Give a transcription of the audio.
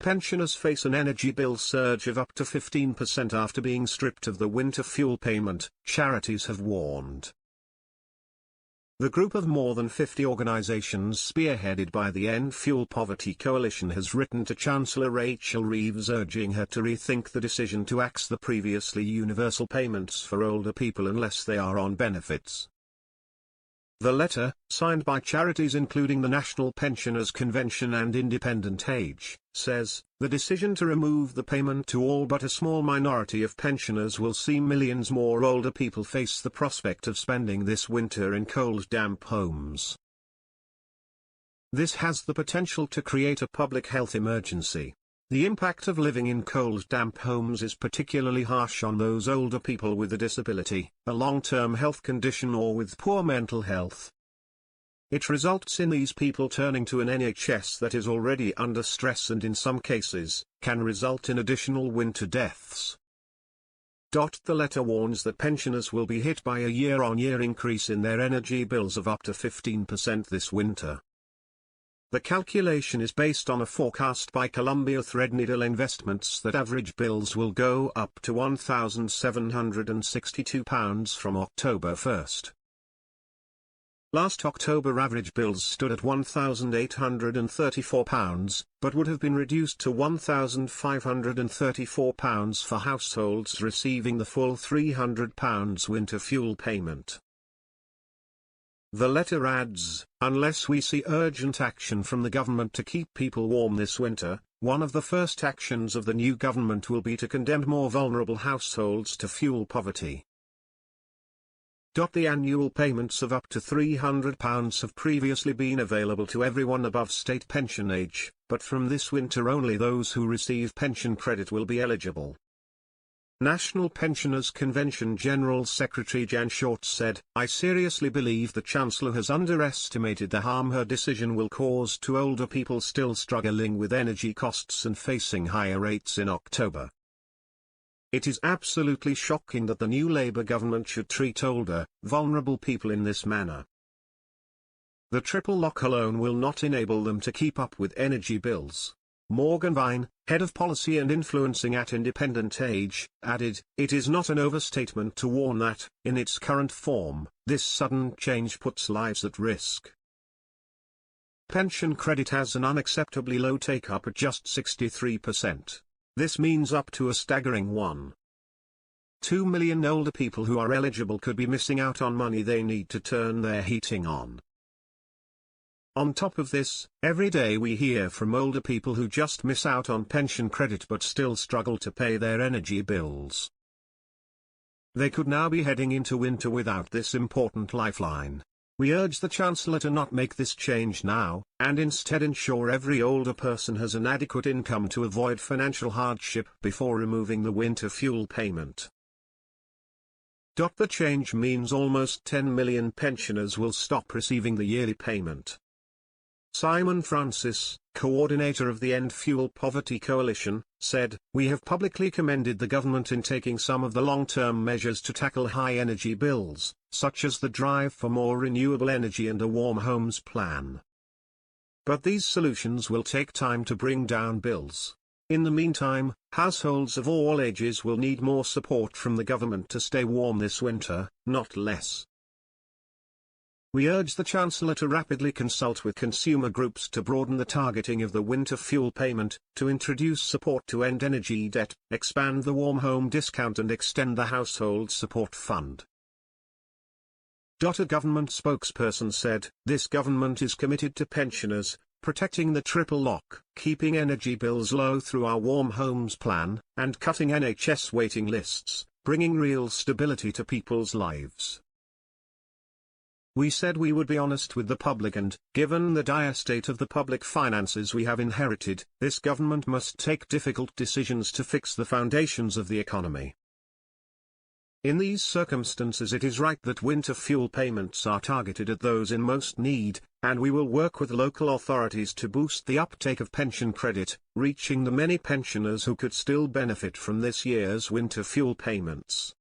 Pensioners face an energy bill surge of up to 15% after being stripped of the winter fuel payment, charities have warned. The group of more than 50 organizations spearheaded by the End Fuel Poverty Coalition has written to Chancellor Rachel Reeves urging her to rethink the decision to axe the previously universal payments for older people unless they are on benefits. The letter, signed by charities including the National Pensioners Convention and Independent Age, says, the decision to remove the payment to all but a small minority of pensioners will see millions more older people face the prospect of spending this winter in cold, damp homes. This has the potential to create a public health emergency. The impact of living in cold, damp homes is particularly harsh on those older people with a disability, a long-term health condition or with poor mental health. It results in these people turning to an NHS that is already under stress and in some cases, can result in additional winter deaths. The letter warns that pensioners will be hit by a year-on-year increase in their energy bills of up to 15% this winter. The calculation is based on a forecast by Columbia Threadneedle Investments that average bills will go up to £1,762 from October 1. Last October average bills stood at £1,834, but would have been reduced to £1,534 for households receiving the full £300 winter fuel payment. The letter adds, unless we see urgent action from the government to keep people warm this winter, one of the first actions of the new government will be to condemn more vulnerable households to fuel poverty. The annual payments of up to £300 have previously been available to everyone above state pension age, but from this winter only those who receive pension credit will be eligible. National Pensioners Convention General Secretary Jan Shorts said, I seriously believe the Chancellor has underestimated the harm her decision will cause to older people still struggling with energy costs and facing higher rates in October. It is absolutely shocking that the new Labour government should treat older, vulnerable people in this manner. The triple lock alone will not enable them to keep up with energy bills. Morgan Vine, head of policy and influencing at Independent Age, added, it is not an overstatement to warn that, in its current form, this sudden change puts lives at risk. Pension credit has an unacceptably low take-up at just 63%. This means up to a staggering 1.2 million older people who are eligible could be missing out on money they need to turn their heating on. On top of this, every day we hear from older people who just miss out on pension credit but still struggle to pay their energy bills. They could now be heading into winter without this important lifeline. We urge the Chancellor to not make this change now, and instead ensure every older person has an adequate income to avoid financial hardship before removing the winter fuel payment. The change means almost 10 million pensioners will stop receiving the yearly payment. Simon Francis, coordinator of the End Fuel Poverty Coalition, said, we have publicly commended the government in taking some of the long-term measures to tackle high energy bills, such as the drive for more renewable energy and a warm homes plan. But these solutions will take time to bring down bills. In the meantime, households of all ages will need more support from the government to stay warm this winter, not less. We urge the Chancellor to rapidly consult with consumer groups to broaden the targeting of the winter fuel payment, to introduce support to end energy debt, expand the warm home discount and extend the household support fund. A government spokesperson said, this government is committed to pensioners, protecting the triple lock, keeping energy bills low through our warm homes plan, and cutting NHS waiting lists, bringing real stability to people's lives. We said we would be honest with the public and, given the dire state of the public finances we have inherited, this government must take difficult decisions to fix the foundations of the economy. In these circumstances it is right that winter fuel payments are targeted at those in most need, and we will work with local authorities to boost the uptake of pension credit, reaching the many pensioners who could still benefit from this year's winter fuel payments.